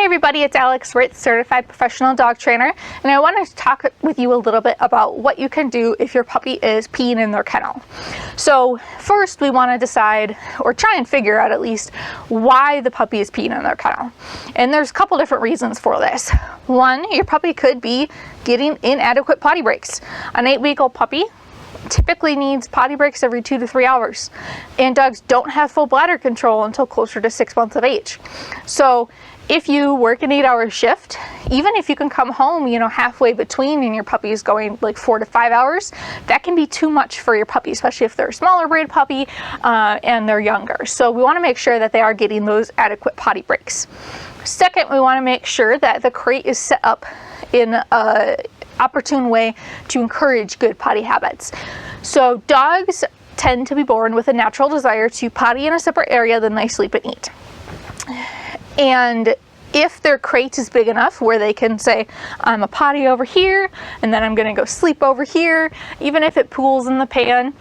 Hey everybody, it's Alex Ritz, certified professional dog trainer, and I want to talk with you a little bit about what you can do if your puppy is peeing in their kennel. So first we want to decide, or try and figure out at least, why the puppy is peeing in their kennel. And there's a couple different reasons for this. One, your puppy could be getting inadequate potty breaks. An 8-week-old puppy typically needs potty breaks every 2 to 3 hours, and dogs don't have full bladder control until closer to 6 months of age. So if you work an 8-hour shift, even if you can come home, halfway between and your puppy is going like 4 to 5 hours, that can be too much for your puppy, especially if they're a smaller breed puppy and they're younger. So we want to make sure that they are getting those adequate potty breaks. Second, we want to make sure that the crate is set up in an opportune way to encourage good potty habits. So dogs tend to be born with a natural desire to potty in a separate area than they sleep and eat. And if their crate is big enough where they can say, I'm a potty over here, and then I'm going to go sleep over here, even if it pools in the pan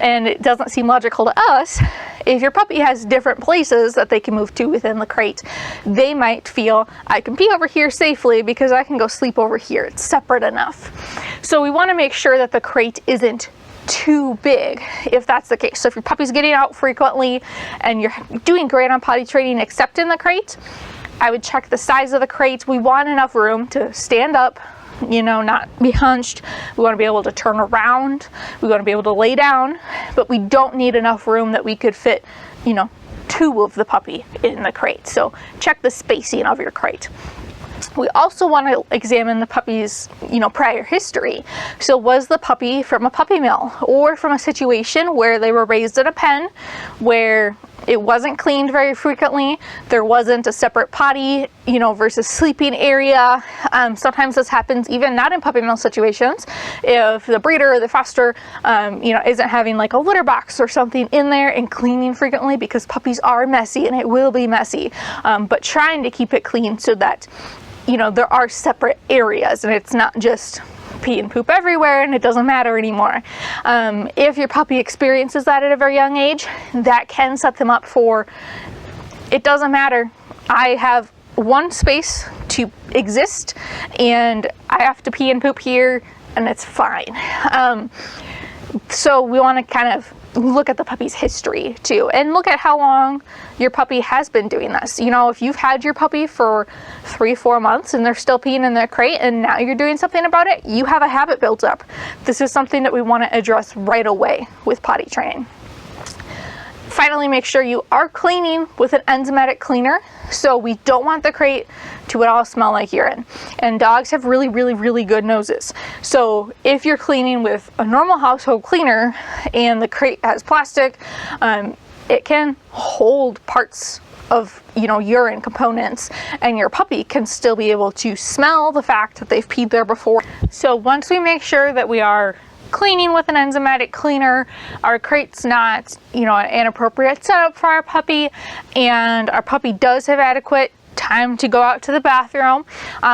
and it doesn't seem logical to us, if your puppy has different places that they can move to within the crate, they might feel, I can pee over here safely because I can go sleep over here. It's separate enough. So we want to make sure that the crate isn't too big if that's the case. So if your puppy's getting out frequently and you're doing great on potty training except in the crate, I would check the size of the crate. We want enough room to stand up, not be hunched. We want to be able to turn around. We want to be able to lay down, but we don't need enough room that we could fit, 2 of the puppy in the crate. So check the spacing of your crate. We also want to examine the puppy's, prior history. So was the puppy from a puppy mill or from a situation where they were raised in a pen where it wasn't cleaned very frequently, there wasn't a separate potty, versus sleeping area. Sometimes this happens even not in puppy mill situations. If the breeder or the foster, isn't having like a litter box or something in there and cleaning frequently, because puppies are messy and it will be messy, but trying to keep it clean so that there are separate areas and it's not just pee and poop everywhere and it doesn't matter anymore. If your puppy experiences that at a very young age, that can set them up for, it doesn't matter. I have one space to exist and I have to pee and poop here and it's fine. So we want to kind of look at the puppy's history too, and look at how long your puppy has been doing this. If you've had your puppy for 3-4 months and they're still peeing in their crate and now you're doing something about it, you have a habit built up. This is something that we want to address right away with potty training. Finally, make sure you are cleaning with an enzymatic cleaner. So we don't want the crate to at all smell like urine. And dogs have really, really, really good noses. So if you're cleaning with a normal household cleaner and the crate has plastic, it can hold parts of urine components, and your puppy can still be able to smell the fact that they've peed there before. So once we make sure that we are cleaning with an enzymatic cleaner, our crate's not, an inappropriate setup for our puppy, and our puppy does have adequate time to go out to the bathroom,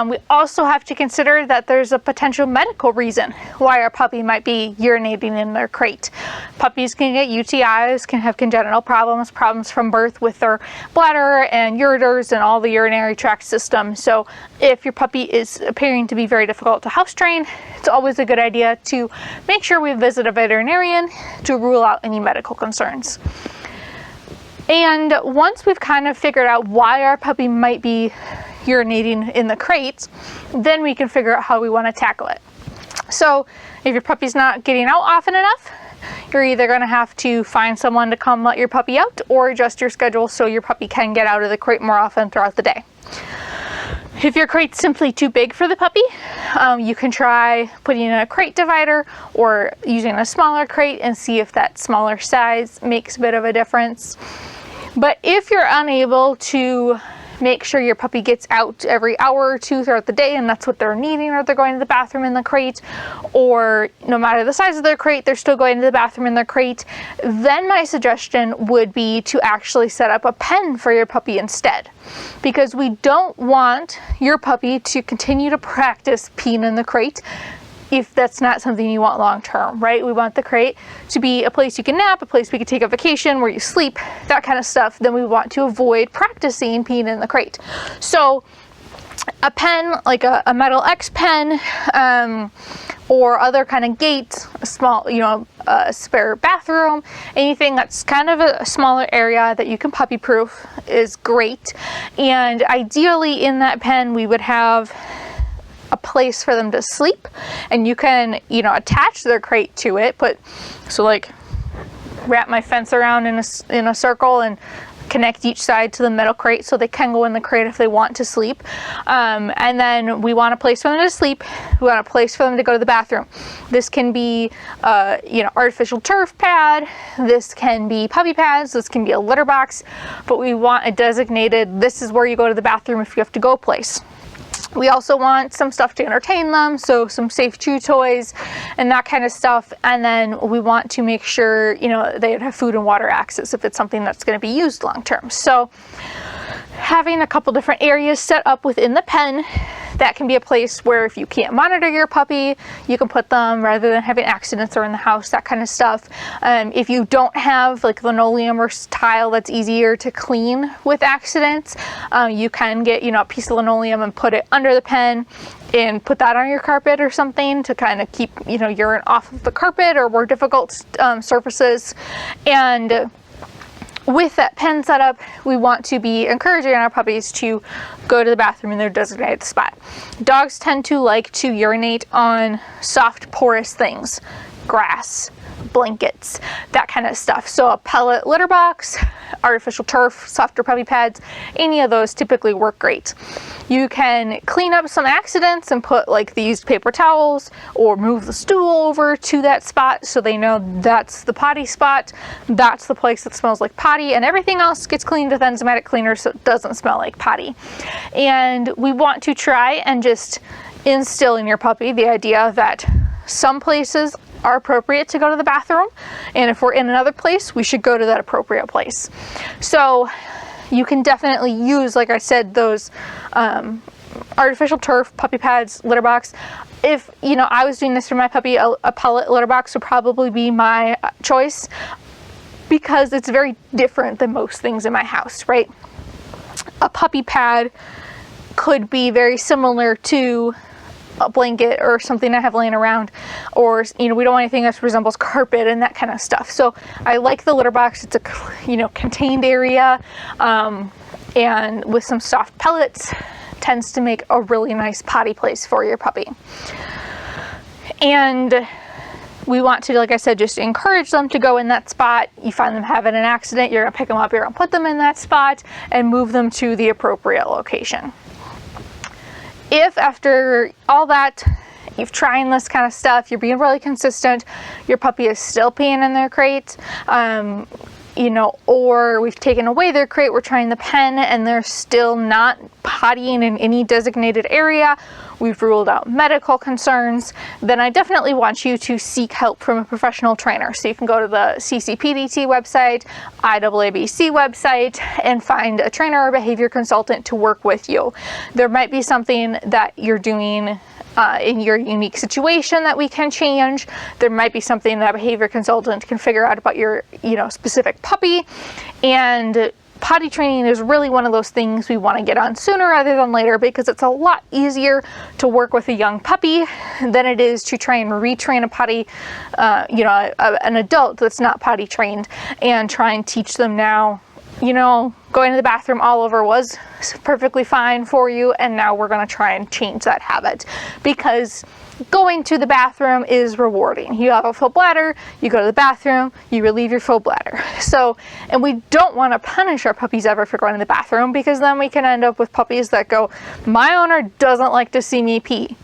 we also have to consider that there's a potential medical reason why our puppy might be urinating in their crate. Puppies can get UTIs, can have congenital problems from birth with their bladder and ureters and all the urinary tract system. So if your puppy is appearing to be very difficult to house train, it's always a good idea to make sure we visit a veterinarian to rule out any medical concerns. And once we've kind of figured out why our puppy might be urinating in the crate, then we can figure out how we want to tackle it. So if your puppy's not getting out often enough, you're either going to have to find someone to come let your puppy out or adjust your schedule so your puppy can get out of the crate more often throughout the day. If your crate's simply too big for the puppy, you can try putting in a crate divider or using a smaller crate and see if that smaller size makes a bit of a difference. But if you're unable to make sure your puppy gets out every hour or 2 throughout the day and that's what they're needing, or they're going to the bathroom in the crate, or no matter the size of their crate, they're still going to the bathroom in their crate, then my suggestion would be to actually set up a pen for your puppy instead. Because we don't want your puppy to continue to practice peeing in the crate if that's not something you want long term, right? We want the crate to be a place you can nap, a place we can take a vacation, where you sleep, that kind of stuff. Then we want to avoid practicing peeing in the crate. So a pen, like a metal X pen, or other kind of gate, a small, a spare bathroom, anything that's kind of a smaller area that you can puppy proof is great. And ideally in that pen we would have a place for them to sleep, and you can attach their crate to it, so like wrap my fence around in a circle and connect each side to the metal crate so they can go in the crate if they want to sleep. And then we want a place for them to sleep. We want a place for them to go to the bathroom. This can be artificial turf pad, this can be puppy pads, this can be a litter box, but we want a designated, this is where you go to the bathroom if you have to go place. We also want some stuff to entertain them, so some safe chew toys and that kind of stuff. And then we want to make sure, they have food and water access if it's something that's going to be used long term. So having a couple different areas set up within the pen, that can be a place where if you can't monitor your puppy, you can put them rather than having accidents or in the house, that kind of stuff. If you don't have like linoleum or tile that's easier to clean with accidents, you can get, a piece of linoleum and put it under the pen and put that on your carpet or something to kind of keep, urine off of the carpet or more difficult surfaces. And with that pen setup, we want to be encouraging our puppies to go to the bathroom in their designated spot. Dogs tend to like to urinate on soft, porous things, grass, blankets, that kind of stuff. So a pellet litter box, artificial turf, softer puppy pads, any of those typically work great. You can clean up some accidents and put like these paper towels or move the stool over to that spot so they know that's the potty spot, that's the place that smells like potty, and everything else gets cleaned with enzymatic cleaner so it doesn't smell like potty. And we want to try and just instill in your puppy the idea that some places are appropriate to go to the bathroom, and if we're in another place, we should go to that appropriate place. So you can definitely use, like I said, those artificial turf, puppy pads, litter box. If I was doing this for my puppy, a pellet litter box would probably be my choice because it's very different than most things in my house, right? A puppy pad could be very similar to a blanket or something I have laying around, or we don't want anything that resembles carpet and that kind of stuff. So I like the litter box. It's a contained area, and with some soft pellets tends to make a really nice potty place for your puppy. And we want to, like I said, just encourage them to go in that spot. You find them having an accident, you're gonna pick them up, you're gonna put them in that spot and move them to the appropriate location. If after all that, you've trying this kind of stuff, you're being really consistent, your puppy is still peeing in their crate, or we've taken away their crate, we're trying the pen and they're still not pottying in any designated area, we've ruled out medical concerns, then I definitely want you to seek help from a professional trainer. So you can go to the CCPDT website, IAABC website, and find a trainer or behavior consultant to work with you. There might be something that you're doing in your unique situation that we can change. There might be something that a behavior consultant can figure out about your specific puppy. And potty training is really one of those things we want to get on sooner rather than later, because it's a lot easier to work with a young puppy than it is to try and retrain a potty, an adult that's not potty trained, and try and teach them now. Going to the bathroom all over was perfectly fine for you, and now we're going to try and change that habit, because going to the bathroom is rewarding. You have a full bladder, you go to the bathroom, you relieve your full bladder. So, and we don't want to punish our puppies ever for going to the bathroom, because then we can end up with puppies that go, my owner doesn't like to see me pee.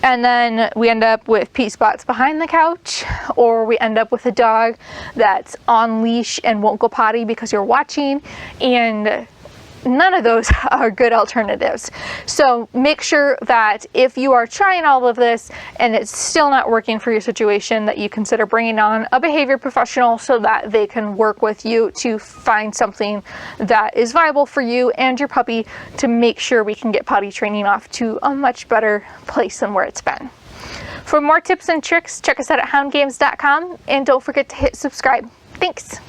And then we end up with pee spots behind the couch, or we end up with a dog that's on leash and won't go potty because you're watching, and none of those are good alternatives. So make sure that if you are trying all of this and it's still not working for your situation, that you consider bringing on a behavior professional so that they can work with you to find something that is viable for you and your puppy, to make sure we can get potty training off to a much better place than where it's been. For more tips and tricks, check us out at houndgames.com, and don't forget to hit subscribe. Thanks.